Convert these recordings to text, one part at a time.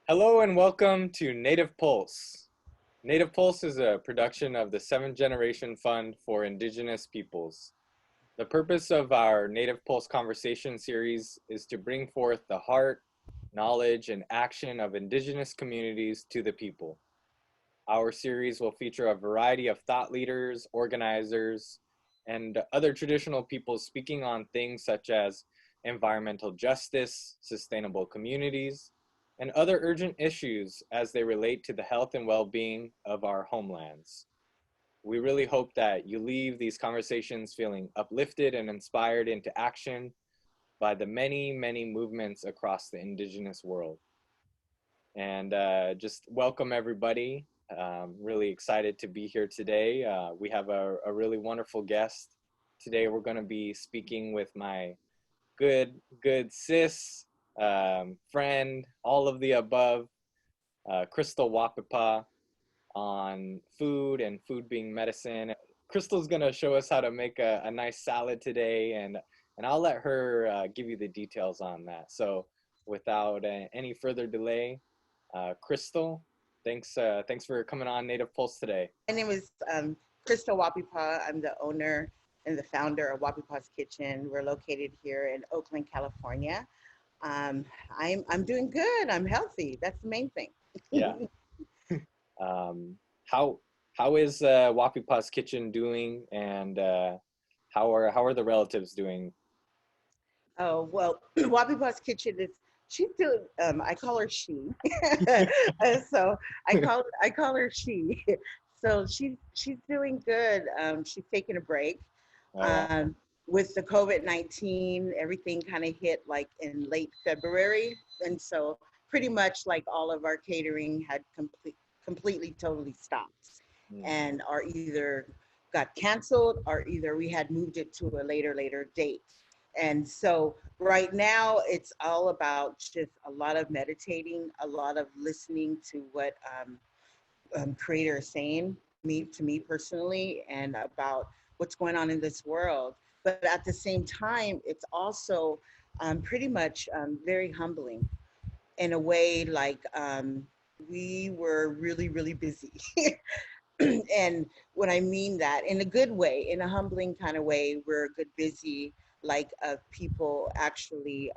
Hello and welcome to Native Pulse. Native Pulse is a production of the 7th Generation Fund for Indigenous Peoples. The purpose of our Native Pulse conversation series is to bring forth the heart, knowledge, and action of Indigenous communities to the people. Our series will feature a variety of thought leaders, organizers, and other traditional peoples speaking on things such as environmental justice, sustainable communities, and other urgent issues as they relate to the health and well-being of our homelands. We really hope that you leave these conversations feeling uplifted and inspired into action by the many, many movements across the Indigenous world. And just welcome everybody. Really excited to be here today. We have a really wonderful guest. Today we're going to be speaking with my good sis, friend, all of the above, Crystal Wahpepah, on food and food being medicine. Crystal's gonna show us how to make a nice salad today, and I'll let her give you the details on that. So without any further delay, Crystal, thanks for coming on Native Pulse today. My name is Crystal Wahpepah. I'm the owner and the founder of Wahpepah's Kitchen. We're located here in Oakland, California. I'm doing good. I'm healthy. That's the main thing. Yeah. How is Wahpepah's Kitchen doing, and how are the relatives doing? Oh well, Wahpepah's Kitchen is she's doing. I call her she. So I call her she. So she's doing good. She's taking a break. With the COVID-19, everything kind of hit like in late February, and so pretty much like all of our catering had completely totally stopped, and are either got canceled or either we had moved it to a later date. And so right now it's all about just a lot of meditating, a lot of listening to what creator is saying to me personally, and about what's going on in this world. But at the same time, it's also pretty much very humbling in a way, like we were really busy. And when I mean that in a good way, in a humbling kind of way, we're a good busy, like people actually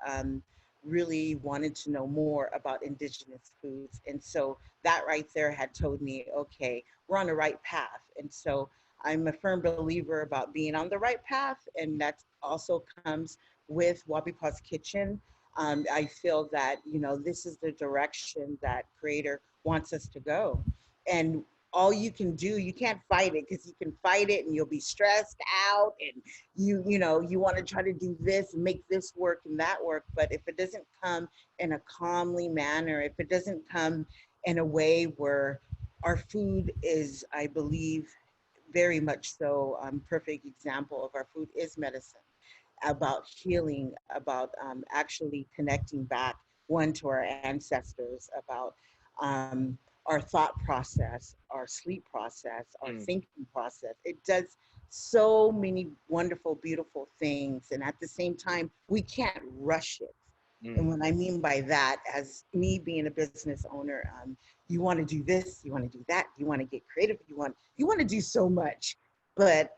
really wanted to know more about Indigenous foods. And so that right there had told me, okay, we're on the right path. And so I'm a firm believer about being on the right path, and that also comes with Wahpepah's Kitchen. I feel that, this is the direction that Creator wants us to go. And all you can do, you can't fight it, because you can fight it and you'll be stressed out, and you want to try to do this and make this work and that work. But if it doesn't come in a calmly manner, if it doesn't come in a way where our food is, I believe, very much so, perfect example of our food is medicine, about healing, about actually connecting back, one, to our ancestors, about our thought process, our sleep process, our thinking process. It does so many wonderful, beautiful things. And at the same time, we can't rush it. And what I mean by that, as me being a business owner, you want to do this, you want to do that, you want to get creative, you want to do so much. But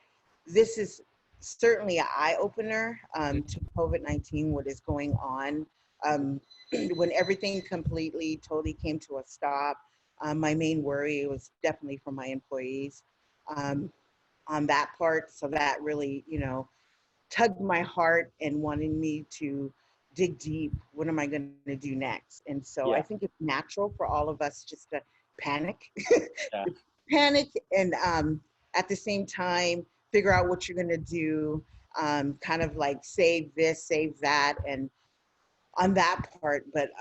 this is certainly an eye-opener to COVID-19, what is going on. When everything completely, totally came to a stop, my main worry was definitely for my employees on that part. So that really, tugged my heart and wanted me to dig deep. What am I going to do next? And so I think it's natural for all of us just to panic, panic, and at the same time, figure out what you're going to do, kind of like save this, save that, and on that part. But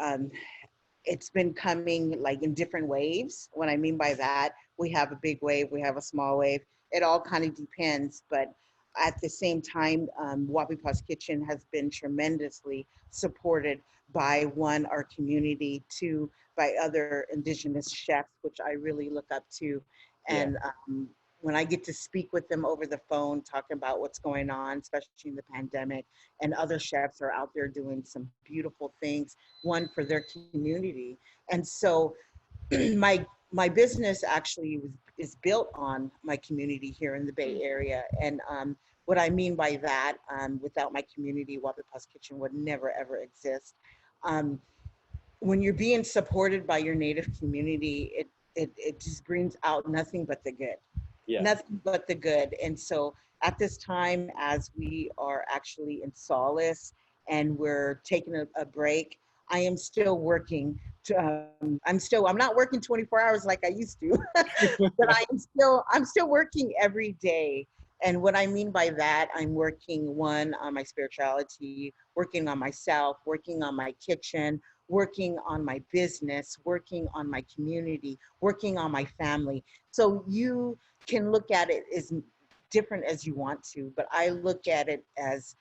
it's been coming like in different waves. What I mean by that, we have a big wave, we have a small wave. It all kind of depends. But at the same time, Wahpepah's Kitchen has been tremendously supported by, one, our community, two, by other Indigenous chefs, which I really look up to. And when I get to speak with them over the phone, talking about what's going on, especially in the pandemic, and other chefs are out there doing some beautiful things, one for their community. And so my business actually is built on my community here in the Bay Area. And what I mean by that, without my community, Wahpepah's Kitchen would never ever exist. When you're being supported by your Native community, it just brings out nothing but the good. Yeah. Nothing but the good. And so at this time, as we are actually in solace and we're taking a break, I am still working. I'm not working 24 hours like I used to, but I'm still working every day. And what I mean by that, I'm working one on my spirituality, working on myself, working on my kitchen, working on my business, working on my community, working on my family. So you can look at it as different as you want to, but I look at it as,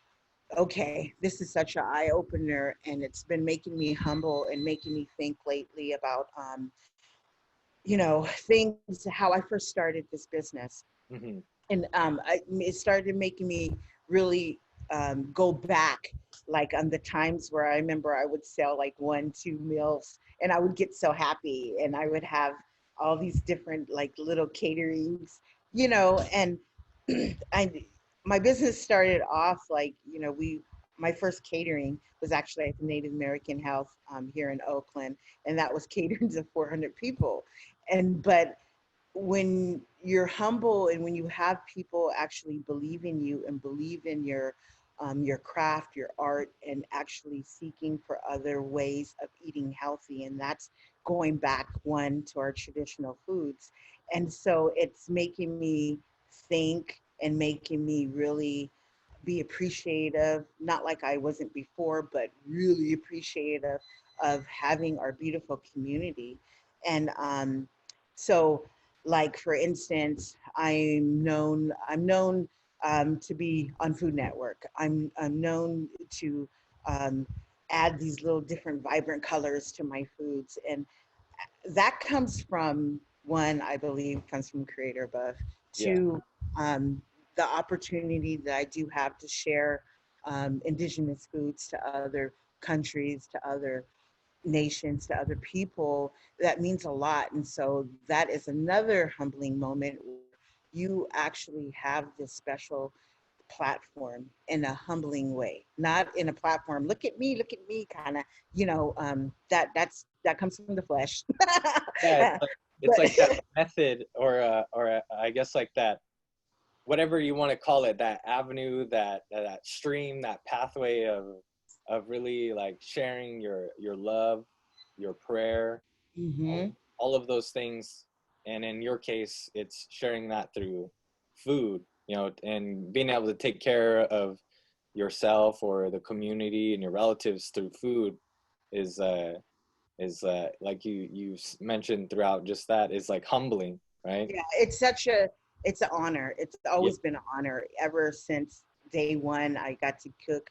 okay, this is such an eye opener, and it's been making me humble and making me think lately about, things, how I first started this business. Mm-hmm. And it started making me really go back, like on the times where I remember I would sell like 1-2 meals and I would get so happy, and I would have all these different like little caterings, and my business started off like, my first catering was actually at the Native American House here in Oakland, and that was catering to 400 people. But when you're humble and when you have people actually believe in you and believe in your craft, your art, and actually seeking for other ways of eating healthy, and that's going back to our traditional foods. And so it's making me think and making me really be appreciative, not like I wasn't before, but really appreciative of having our beautiful community. And so, like for instance, I'm known to be on Food Network. I'm known to add these little different vibrant colors to my foods, and that comes from, one, I believe, comes from Creator Above. Yeah. Two, the opportunity that I do have to share Indigenous foods to other countries, to other nations, to other people, that means a lot. And so that is another humbling moment where you actually have this special platform in a humbling way, not in a platform, look at me kind of, that comes from the flesh. Yeah, it's But like that method, or I guess like that, whatever you want to call it, that avenue, that stream, that pathway of really like sharing your love, your prayer, Mhm. all of those things. And in your case, it's sharing that through food, and being able to take care of yourself or the community and your relatives through food is like you mentioned throughout, just that is like humbling, right? Yeah, it's an honor. It's Yeah. always been an honor ever since day one. I got to cook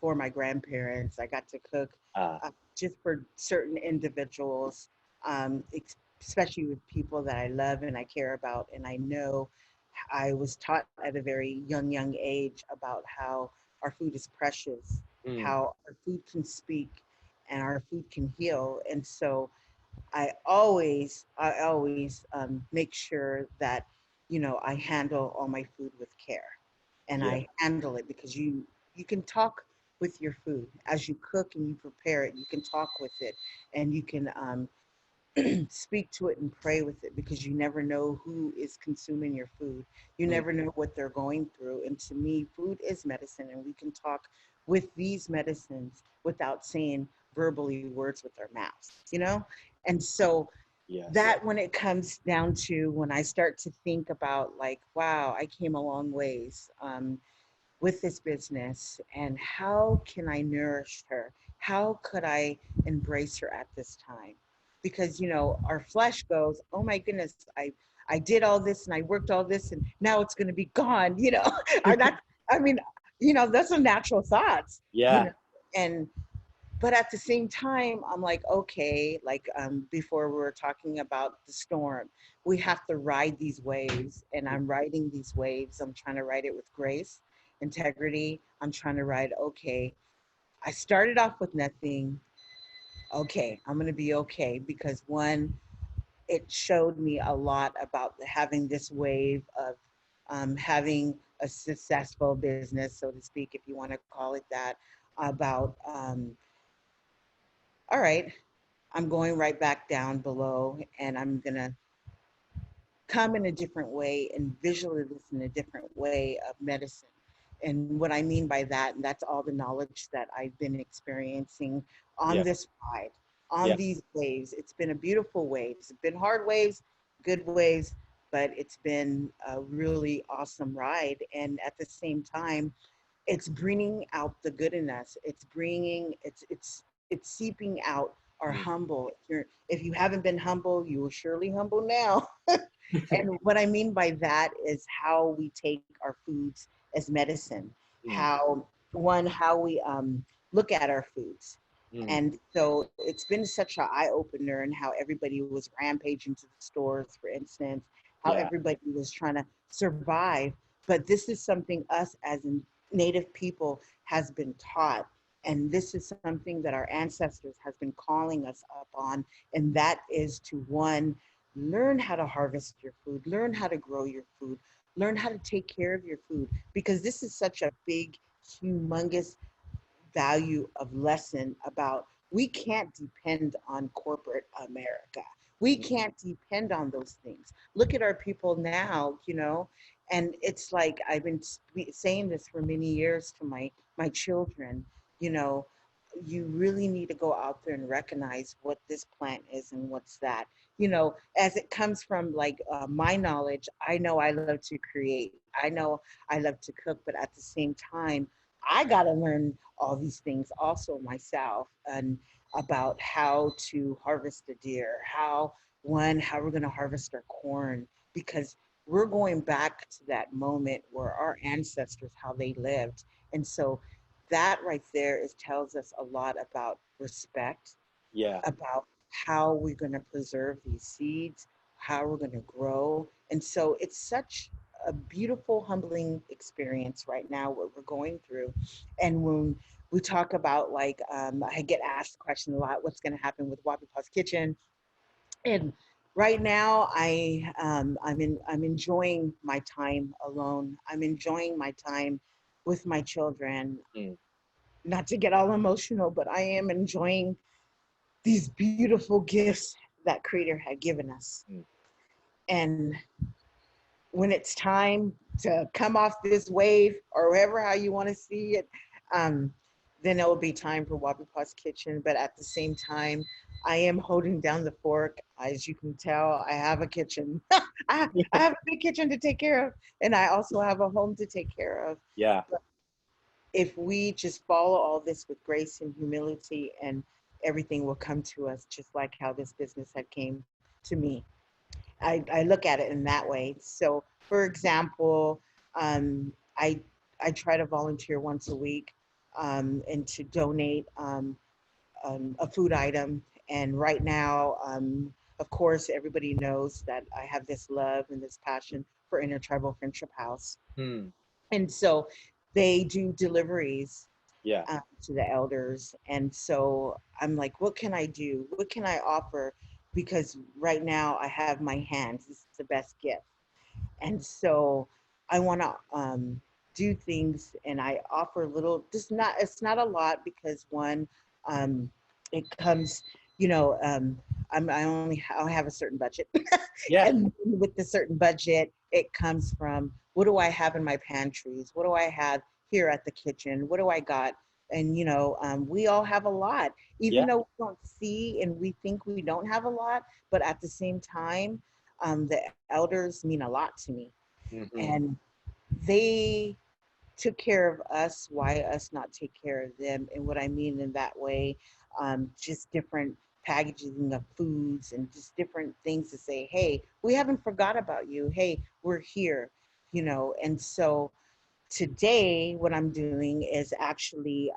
for my grandparents. I got to cook uh, just for certain individuals, especially with people that I love and I care about. And I know I was taught at a very young age about how our food is precious, mm, how our food can speak, and our food can heal. And so I always make sure that, I handle all my food with care, and yeah. I handle it because you can talk with your food as you cook and you prepare it. You can talk with it, and you can speak to it and pray with it, because you never know who is consuming your food. You Mm, never know what they're going through. And to me, food is medicine, and we can talk with these medicines without saying verbally words with our mouths. And so yes. that, when it comes down to, when I start to think about like, wow, I came a long ways with this business, and how can I nourish her? How could I embrace her at this time? Because our flesh goes, oh my goodness, I did all this and I worked all this and now it's going to be gone. Or that, I mean, that's some natural thoughts. Yeah. And but at the same time, I'm like, okay, like before we were talking about the storm, we have to ride these waves, and I'm riding these waves. I'm trying to ride it with grace, integrity. I'm trying to ride, okay, I started off with nothing. Okay, I'm going to be okay because one, it showed me a lot about having this wave of having a successful business, so to speak, if you want to call it that, about, all right, I'm going right back down below and I'm going to come in a different way and visualize this in a different way of medicine. And what I mean by that, and that's all the knowledge that I've been experiencing on Yeah. this ride, on Yeah. these waves. It's been a beautiful wave. It's been hard waves, good waves, but it's been a really awesome ride. And at the same time, it's bringing out the good in us. It's bringing, it's seeping out our Mm. humble. If you haven't been humble, you will surely humble now. And what I mean by that is how we take our foods as medicine, Mm. how we look at our foods. Mm. And so it's been such an eye opener, and how everybody was rampaging to the stores, for instance, how Yeah. everybody was trying to survive. But this is something us as in Native people has been taught. And this is something that our ancestors has been calling us up on. And that is to one, learn how to harvest your food, learn how to grow your food, learn how to take care of your food, because this is such a big, humongous value of lesson about we can't depend on corporate America. We can't depend on those things. Look at our people now, you know, and it's like I've been saying this for many years to my children, you know, you really need to go out there and recognize what this plant is and what's that. You know, as it comes from like my knowledge, I know I love to create. I know I love to cook, but at the same time, I got to learn all these things also myself, and about how to harvest a deer, how we're going to harvest our corn, because we're going back to that moment where our ancestors, how they lived. And so that right there is tells us a lot about respect, Yeah. about how we're going to preserve these seeds, how we're going to grow. And so it's such a beautiful, humbling experience right now, what we're going through. And when we talk about, like, I get asked the question a lot, what's going to happen with Wahpepah's Kitchen? And right now, I'm enjoying my time alone. I'm enjoying my time with my children. Mm. Not to get all emotional, but I am enjoying these beautiful gifts that Creator had given us. Mm. And when it's time to come off this wave, or wherever how you want to see it, um, then it will be time for Wahpepah's Kitchen. But at the same time, I am holding down the fork. As you can tell, I have a kitchen. I have a big kitchen to take care of, and I also have a home to take care of. Yeah. But if we just follow all this with grace and humility, and everything will come to us, just like how this business had came to me. I look at it in that way. So, for example, um, I I try to volunteer once a week, and to donate a food item. And right now, of course, everybody knows that I have this love and this passion for Intertribal Friendship House, Mm. and so they do deliveries Yeah. to the elders. And so I'm like, what can I do? What can I offer? Because right now I have my hands. This is the best gift. And so I want to do things, and I offer little, just not, it's not a lot, because one, um, it comes, you know, I have a certain budget. Yeah. And with the certain budget, it comes from, what do I have in my pantries? What do I have here at the kitchen? What do I got? And, you know, we all have a lot, even Yeah. though we don't see and we think we don't have a lot, but at the same time, the elders mean a lot to me. Hmm. And they took care of us. Why us not take care of them? And what I mean in that way, just different packaging of foods and just different things to say, hey, we haven't forgot about you. Hey, we're here, you know. And so today, what I'm doing is actually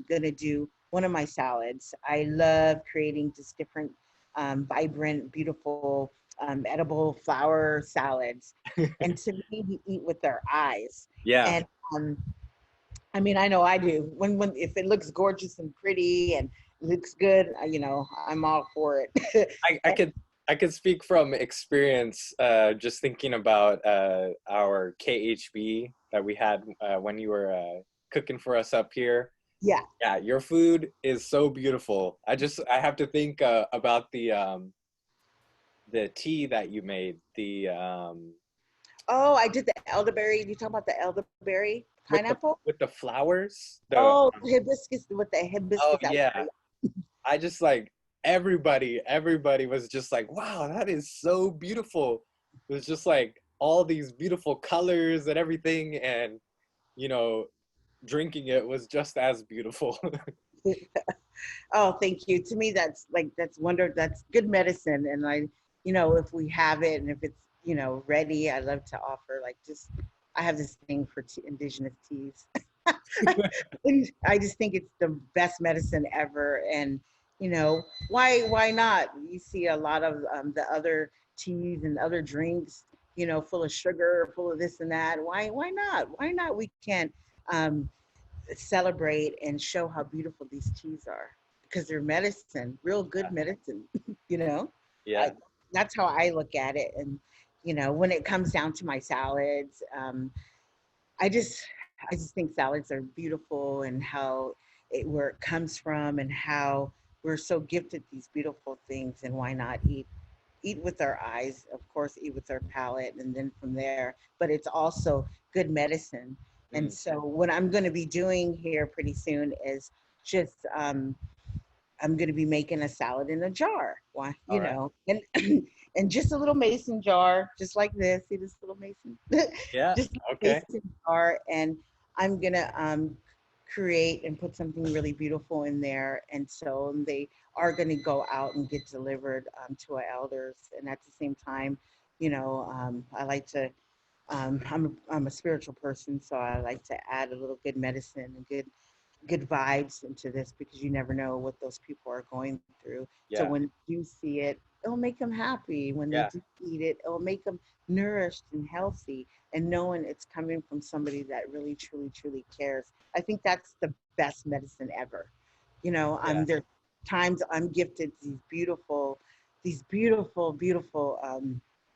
gonna do one of my salads. I love creating just different, vibrant, beautiful, edible flower salads. And to me, we eat with our eyes. Yeah. And um, I mean, I know I do. When if it looks gorgeous and pretty and looks good, I'm all for it. I could speak from experience, just thinking about our KHB that we had when you were cooking for us up here. Yeah. Yeah, your food is so beautiful. I have to think about the tea that you made, the Oh, I did the elderberry. You talk about the elderberry pineapple? with the flowers. The Oh, hibiscus with the Oh hibiscus yeah, elderberry. I just like everybody was just like, wow, that is so beautiful. It was just like all these beautiful colors and everything, and you know, drinking it was just as beautiful. Oh, thank you. To me, that's good medicine. And if we have it and if it's, ready, I love to offer I have this thing for indigenous teas. And I just think it's the best medicine ever. And, why not? You see a lot of the other teas and other drinks, full of sugar, full of this and that. Why not? Why not? We can't um, celebrate and show how beautiful these teas are because they're medicine, real good medicine, you know? Yeah. I, that's how I look at it. And, when it comes down to my salads, I just, I just think salads are beautiful and where it comes from and how we're so gifted these beautiful things, and why not eat with our eyes, of course, eat with our palate, and then from there. But it's also good medicine. And Mm. so, what I'm going to be doing here pretty soon is just I'm going to be making a salad in a jar. Why, All right. and and just a little mason jar, just like this. See this little mason? Yeah. Just a Okay. mason jar, and I'm gonna create and put something really beautiful in there. And so they are going to go out and get delivered to our elders. And at the same time, I like to. I'm a spiritual person, so I like to add a little good medicine and good vibes into this, because you never know what those people are going through. So Yeah. when you see it, it'll make them happy. When they Yeah. do eat it, it'll make them nourished and healthy. And knowing it's coming from somebody that really, truly, truly cares. I think that's the best medicine ever. Yeah. There times I'm gifted these beautiful, beautiful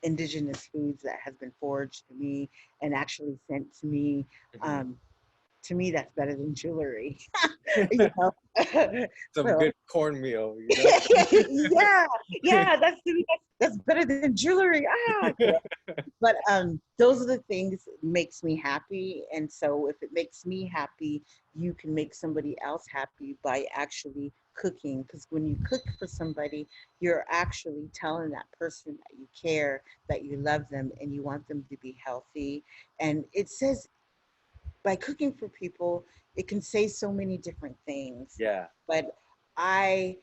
indigenous foods that has been foraged to me and actually sent to me. Mhm. Um, to me, that's better than jewelry. you know? Some So good cornmeal, you know? yeah, yeah, that's to me, that's better than jewelry. But those are the things makes me happy. And so if it makes me happy, you can make somebody else happy by actually cooking. Because when you cook for somebody, you're actually telling that person that you care, that you love them, and you want them to be healthy. And it says by cooking for people, it can say so many different things. Yeah. But I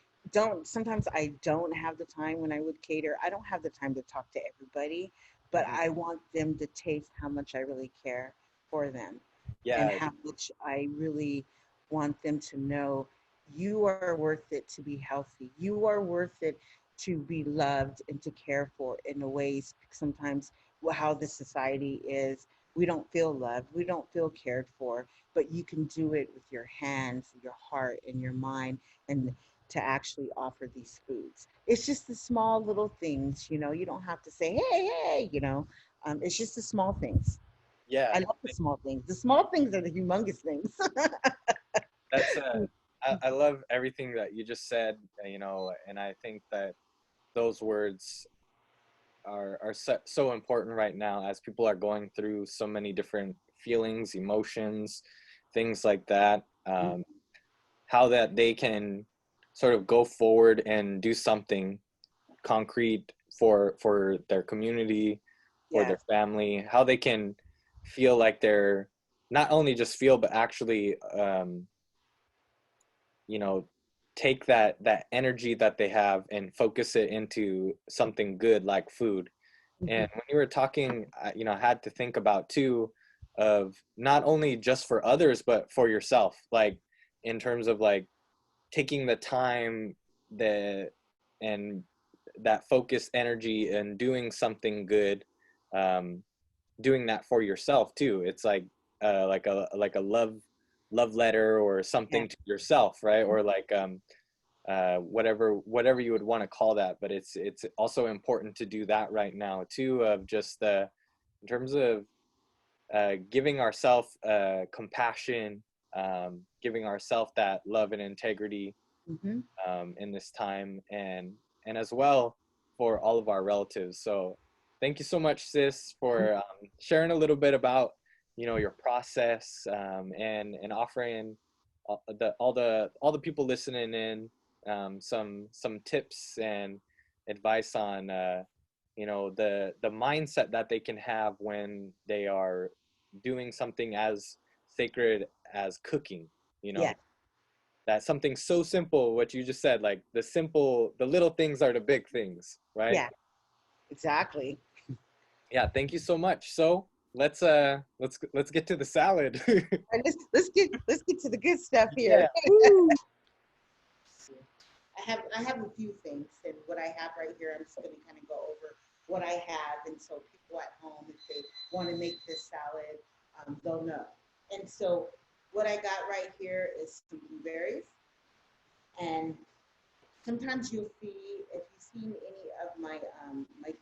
sometimes I don't have the time when I would cater. I don't have the time to talk to everybody, but Mhm. I want them to taste how much I really care for them and Yeah. how much I really want them to know you are worth it to be healthy. You are worth it to be loved and to care for in a ways sometimes how the society is. We don't feel loved, we don't feel cared for, but you can do it with your hands, your heart, and your mind, and to actually offer these foods. It's just the small little things, you don't have to say, hey, hey, it's just the small things. Yeah. I love the small things. The small things are the humongous things. That's I love everything that you just said, and I think that those words are so important right now as people are going through so many different feelings, emotions, things like that. How that they can sort of go forward and do something concrete for their community, for their Yes. family, how they can feel like they're not only just feel but actually you know take that energy that they have and focus it into something good like food. Mhm. And when you were talking, I had to think about too, of not only just for others, but for yourself, like in terms of like taking the time that and that focused energy and doing something good, um, doing that for yourself too. It's like a love letter or Yeah. something to yourself, right? Or like whatever you would want to call that. But it's also important to do that right now too, of just the in terms of giving ourselves compassion, giving ourselves that love and integrity Mm-hmm. in this time, and as well for all of our relatives. So thank you so much, sis, for sharing a little bit about your process, and offering all the people listening in some tips and advice on the mindset that they can have when they are doing something as sacred as cooking. You Yeah. know, that something so simple, what you just said, like the little things are the big things, right? Yeah. Exactly. Yeah, thank you so much. So let's get to the salad. And let's get to the good stuff Yeah. here. Woo. I have a few things, and what I have right here, I'm just going to kind of go over what I have, and so people at home, if they want to make this salad, they'll know. And so what I got right here is some blueberries, and sometimes you'll see, if you've seen any of my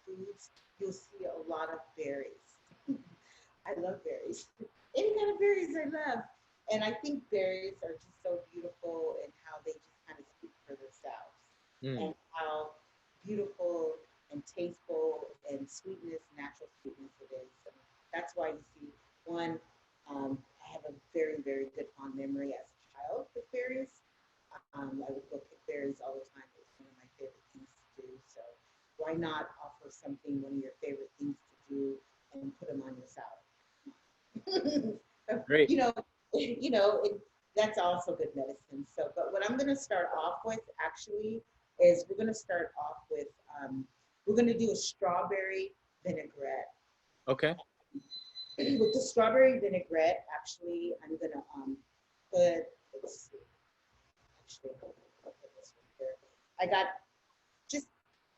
foods, you'll see a lot of berries. I love berries. Any kind of berries I love. And I think berries are just so beautiful in how they just kind of speak for themselves Mm, and how beautiful and tasteful and sweetness, natural sweetness it is. And that's why you see one, I have a very, very good fond memory as a child with berries. I would go pick berries all the time. It was one of my favorite things to do. So why not offer something, one of your favorite things to do, and put them on your salad? great. you know, that's also good medicine. So, but what I'm going to start off with actually is we're going to start off with, we're going to do a strawberry vinaigrette. Okay. With the strawberry vinaigrette, actually, I'm going to put, let's see, actually, I'll put this one here. I got just,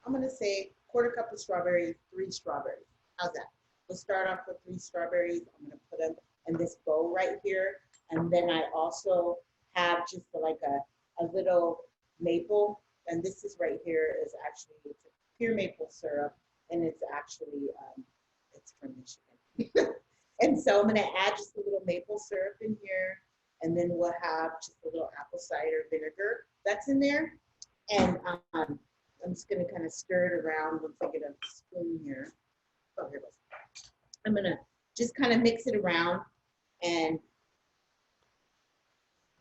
I'm going to say quarter cup of strawberries, 3 strawberries. How's that? We'll start off with 3 strawberries. I'm going to put them in this bowl right here. And then I also have just like a little maple. And this is right here is actually, it's a pure maple syrup. And it's actually, it's from Michigan. And so I'm going to add just a little maple syrup in here. And then we'll have just a little apple cider vinegar that's in there. And I'm just going to kind of stir it around once I get a spoon here. Oh, here it goes. I'm going to just kind of mix it around, and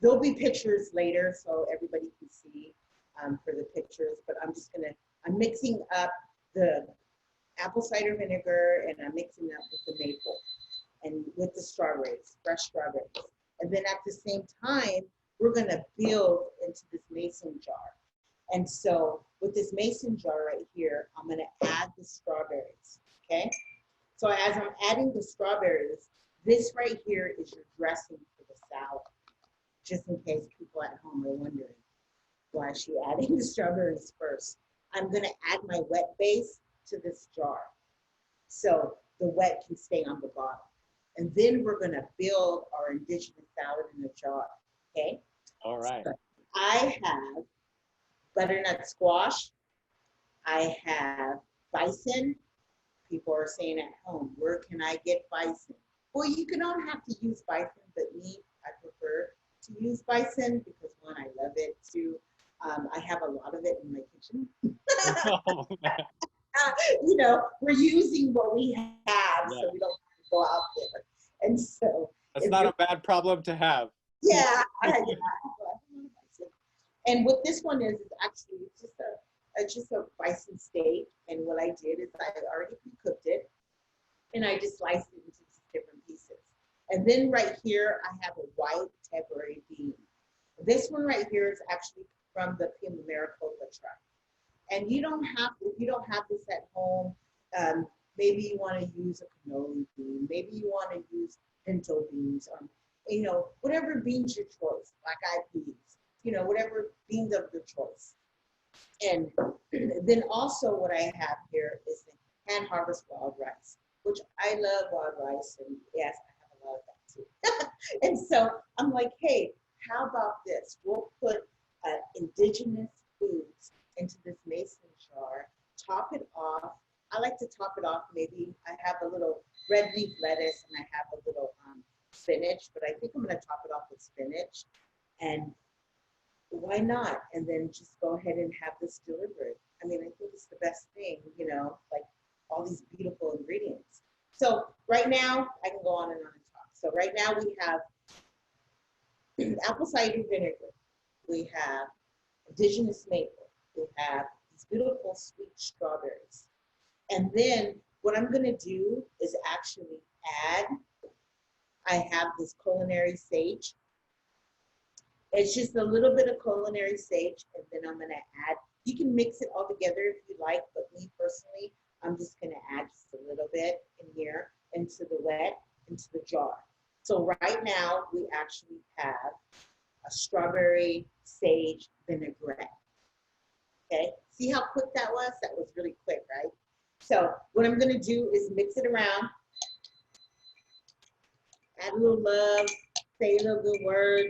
there'll be pictures later so everybody can see for the pictures, but I'm mixing up the apple cider vinegar, and I'm mixing up with the maple and with the strawberries, fresh strawberries. And then at the same time, we're going to build into this mason jar. And so with this mason jar right here, I'm going to add the strawberries, okay? So as I'm adding the strawberries, this right here is your dressing for the salad, just in case people at home are wondering, why is she adding the strawberries first? I'm going to add my wet base to this jar, so the wet can stay on the bottom. And then we're going to build our indigenous salad in the jar, okay? All right. So I have butternut squash. I have bison. People are saying at home, where can I get bison? Well, you don't have to use bison, but me, I prefer to use bison because one, I love it. Two, I have a lot of it in my kitchen. Oh, We're using what we have, yeah. so we don't have to go out there. And so That's not a bad problem to have. yeah, and what this one is actually it's just a bison steak. And what I did is I already pre-cooked it, and I just sliced it into different pieces. And then right here, I have a white Tebbury bean. This one right here is actually from the Pima Maricopa tribe. And you don't have, if you don't have this at home, maybe you want to use a cannoli bean. Maybe you want to use pinto beans, you know, whatever beans your choice, black eyed peas, you know, whatever beans of your choice. And then also what I have here is the hand harvest wild rice, which I love wild rice, and yes, I have a lot of that too. And so I'm like, hey, how about this? We'll put indigenous foods into this mason jar, top it off. I like to top it off. Maybe I have a little red leaf lettuce and I have a little spinach, but I think I'm going to top it off with spinach. And why not? And then just go ahead and have this delivered. I mean, I think it's the best thing, you know, like all these beautiful ingredients. So right now, I can go on and talk. So right now we have apple cider vinegar. We have indigenous maple. We have these beautiful sweet strawberries. And then what I'm going to do is actually add, I have this culinary sage. It's just a little bit of culinary sage, and then I'm going to add, you can mix it all together if you like, but me personally, I'm just going to add just a little bit in here into the jar. So right now we actually have a strawberry sage vinaigrette. Okay, see how quick that was? That was really quick, right? So what I'm going to do is mix it around, add a little love, say a little good words.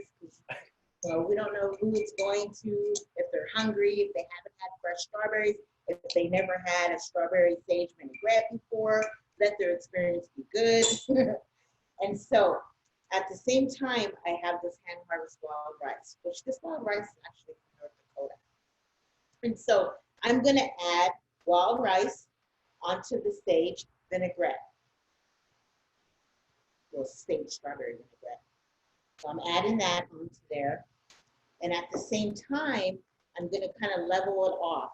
You know, we don't know who it's going to, if they're hungry, if they haven't had fresh strawberries, if they never had a strawberry sage vinaigrette before, let their experience be good. And so at the same time, I have this hand harvest wild rice, which this wild rice is actually from North Dakota. And so I'm going to add wild rice onto the sage vinaigrette, little sage strawberry vinaigrette. So I'm adding that onto there. And at the same time, I'm going to kind of level it off.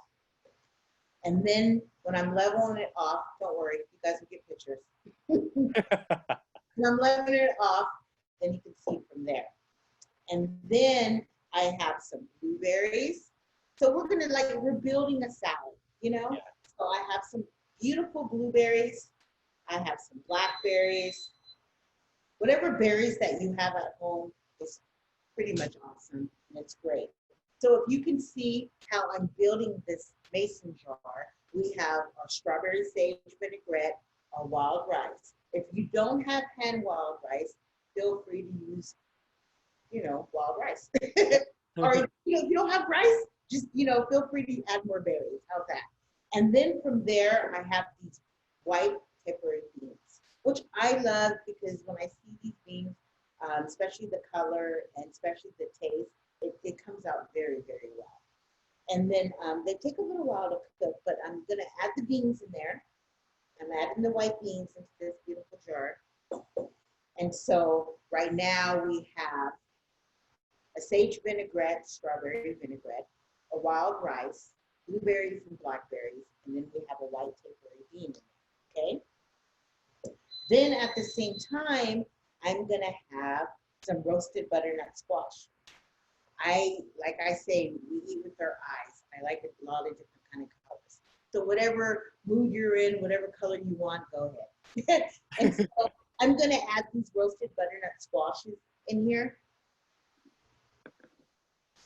And then when I'm leveling it off, don't worry, you guys will get pictures. When I'm leveling it off, then you can see from there. And then I have some blueberries. So we're going to we're building a salad, you know? Yeah. So I have some beautiful blueberries. I have some blackberries. Whatever berries that you have at home is pretty much awesome, and it's great. So if you can see how I'm building this mason jar, we have our strawberry sage vinaigrette, our wild rice. If you don't have hand wild rice, feel free to use, you know, wild rice. Or you know, if you don't have rice, just, you know, feel free to add more berries. How's that? And then from there, I have these white peppery beans, which I love because when I see these beans, especially the color and especially the taste, it comes out very, very well. And then they take a little while to cook, but I'm going to add the beans in there. I'm adding the white beans into this beautiful jar. And so right now we have a sage vinaigrette, strawberry vinaigrette, a wild rice, blueberries and blackberries, and then we have a white peppery bean in there, okay? Then at the same time, I'm gonna have some roasted butternut squash. Like I say, we eat with our eyes. I like a lot of different kind of colors. So whatever mood you're in, whatever color you want, go ahead. And so I'm gonna add these roasted butternut squashes in here.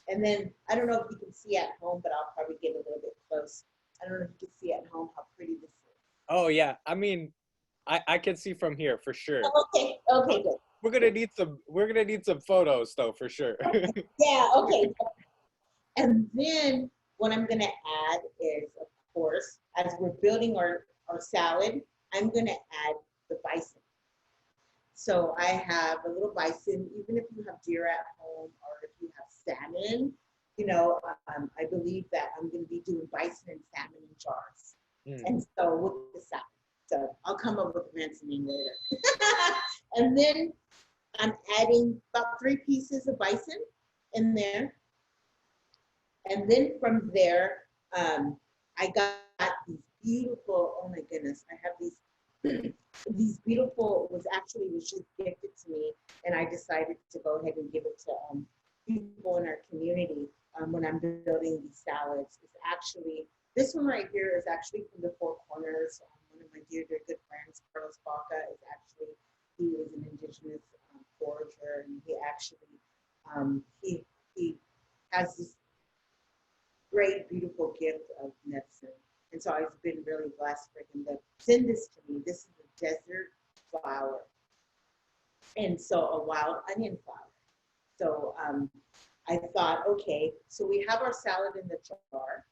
And then, I don't know if you can see at home, but I'll probably get a little bit close. I don't know if you can see at home how pretty this is. Oh yeah, I mean, I can see from here for sure. Okay, okay, good. We're gonna need some photos though, for sure. Yeah, okay. And then what I'm gonna add is, of course, as we're building our salad, I'm gonna add the bison. So I have a little bison, even if you have deer at home or if you have salmon, you know, I believe that I'm going to be doing bison and salmon in jars. And so with the salad. So I'll come up with a fancy name later. And then I'm adding about 3 pieces of bison in there. And then from there, I got these beautiful, oh my goodness, I have these beautiful, was just gifted to me, and I decided to go ahead and give it to people in our community when I'm building these salads. It's actually, this one right here is actually from the Four Corners. One of my dear good friends, Carlos Baca, is actually he is an indigenous forager, and he actually he has this great, beautiful gift of medicine. And so I've been really blessed for him to send this to me. This is a desert flower, and so a wild onion flower. So I thought, okay, so we have our salad in the jar,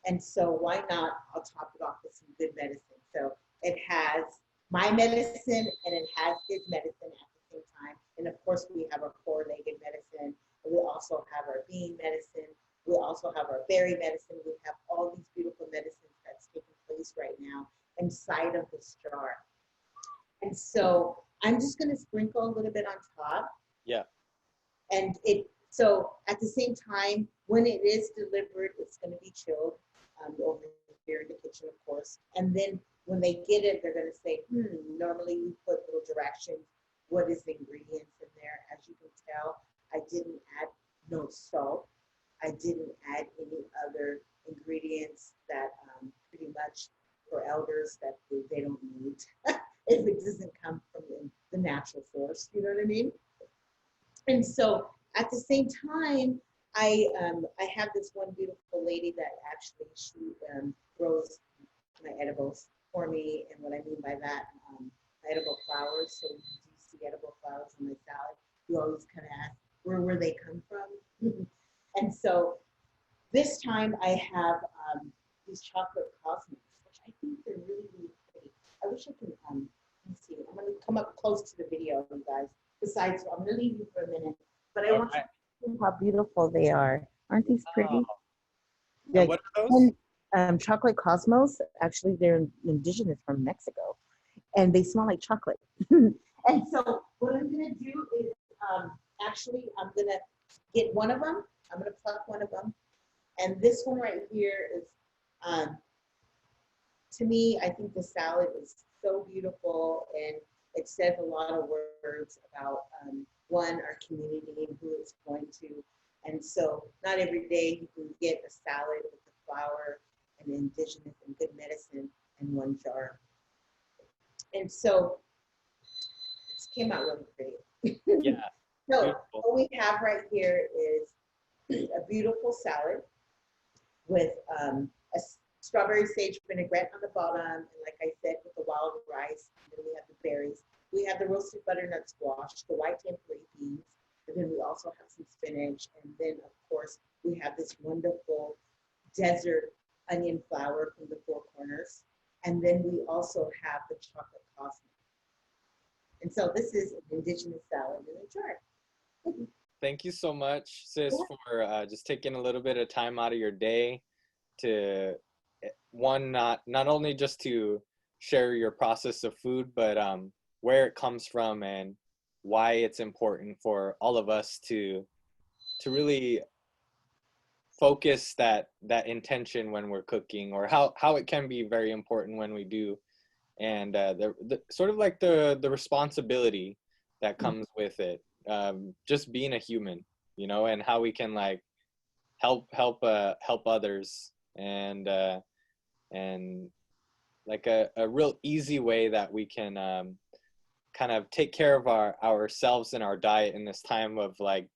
and so why not? I'll top it off with some good medicine. So it has my medicine and it has his medicine at the same time. And of course, we have our four-legged medicine. And we also have our bean medicine. We also have our berry medicine. We have all these beautiful medicines that's taking place right now inside of this jar. And so I'm just going to sprinkle a little bit on top. Yeah. And so at the same time, when it is delivered, it's going to be chilled over here in the kitchen, of course. And then when they get it, they're going to say, normally we put little directions. What is the ingredients in there? As you can tell, I didn't add no salt. I didn't add any other ingredients that pretty much for elders that they don't need if it doesn't come from the natural source, you know what I mean? And so at the same time, I have this one beautiful lady that actually she grows my edibles for me. And what I mean by that, edible flowers. So when you see edible flowers on my salad, you always kind of ask, where they come from? And so this time I have these chocolate cosmos, which I think they're really, really pretty. I wish I could, let me see, I'm going to come up close to the video, you guys. Besides, I'm going to leave you for a minute, but I want you to see how beautiful they are. Aren't these pretty? And what are those? Chocolate cosmos, actually they're indigenous from Mexico, and they smell like chocolate. And so what I'm going to do is actually I'm going to get one of them. I'm going to pluck one of them. And this one right here is, to me, I think the salad is so beautiful, and it says a lot of words about, one, our community and who it's going to. And so not every day you can get a salad with the flour and indigenous and good medicine in one jar. And so it came out really pretty. Yeah. So beautiful. what we have right here is a beautiful salad with a strawberry sage vinaigrette on the bottom, and like I said, with the wild rice. And then we have the berries. We have the roasted butternut squash, the white tempeh beans, and then we also have some spinach. And then, of course, we have this wonderful desert onion flour from the Four Corners. And then we also have the chocolate cosmos. And so this is an indigenous salad in a jar. Thank you so much, sis, for just taking a little bit of time out of your day to, one, not only just to share your process of food, but where it comes from and why it's important for all of us to really focus that intention when we're cooking, or how it can be very important when we do, and the sort of like the responsibility that comes with it, just being a human, you know, and how we can like help others, and like a real easy way that we can kind of take care of ourselves and our diet in this time of like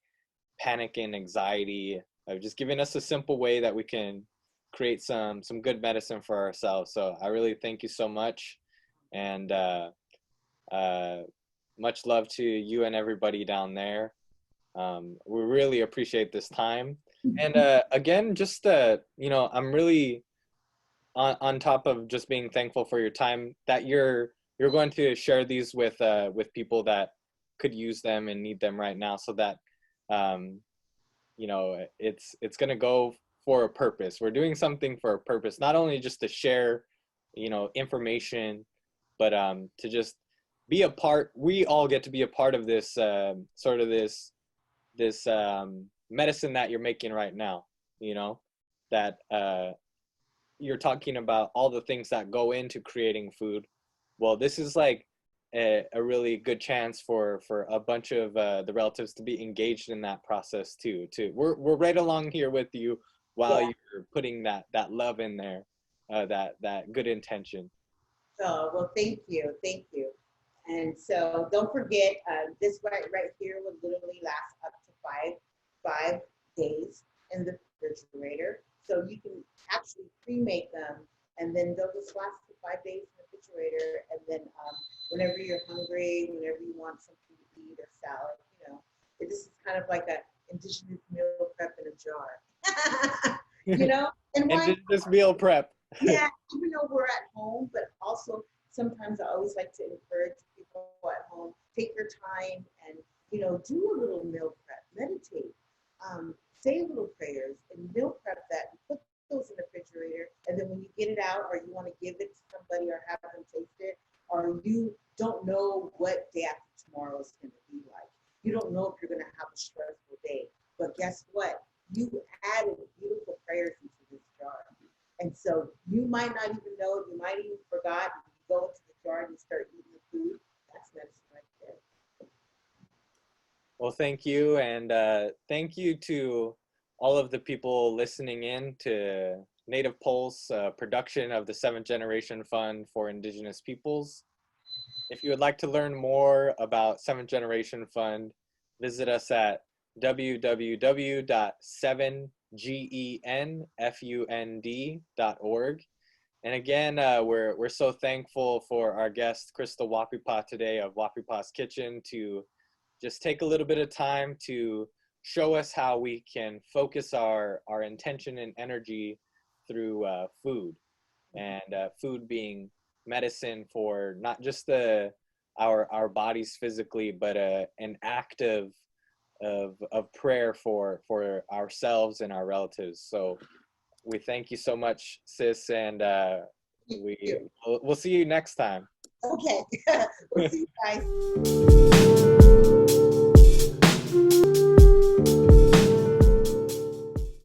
panic and anxiety, of just giving us a simple way that we can create some good medicine for ourselves. So I really thank you so much, and much love to you and everybody down there. We really appreciate this time. And again, just you know, I'm really on top of just being thankful for your time, that you're going to share these with people that could use them and need them right now, so that you know, it's going to go for a purpose. We're doing something for a purpose, not only just to share, you know, information, but to just be a part. We all get to be a part of this sort of this medicine that you're making right now, you know, that you're talking about all the things that go into creating food. Well, this is like a really good chance for a bunch of the relatives to be engaged in that process too. We're right along here with you while you're putting that love in there, that good intention. Oh, well, thank you. And so don't forget, this right here will literally last up to five days in the refrigerator. So you can actually pre-make them, and then they'll just last for 5 days in the refrigerator. And then whenever you're hungry, whenever you want something to eat or salad, this is kind of like a indigenous meal prep in a jar. And why? Indigenous meal prep. Yeah, even though we're at home, but also sometimes I always like to encourage people at home, take your time and, do a little meal prep, meditate, say little prayers and meal prep that, put those in the refrigerator. And then when you get it out or you want to give it to somebody or have them taste it, or you don't know what day after tomorrow is going to be like. You don't know if you're going to have a stressful day. But guess what? You added beautiful prayers into this jar. And so you might not even know, you might even forgot, you go into the jar and you start eating the food. That's medicine right there. Well, thank you. And thank you to all of the people listening in to Native Pulse production of the 7th Generation Fund for Indigenous Peoples. If you would like to learn more about 7th Generation Fund, visit us at www.7genfund.org. And again, we're so thankful for our guest, Crystal Wahpepah today of Wahpepah's Kitchen to just take a little bit of time to show us how we can focus our intention and energy through food, and food being medicine for not just our bodies physically, but an act of prayer for ourselves and our relatives. So we thank you so much, sis, and we'll see you next time. Okay. We'll see you guys.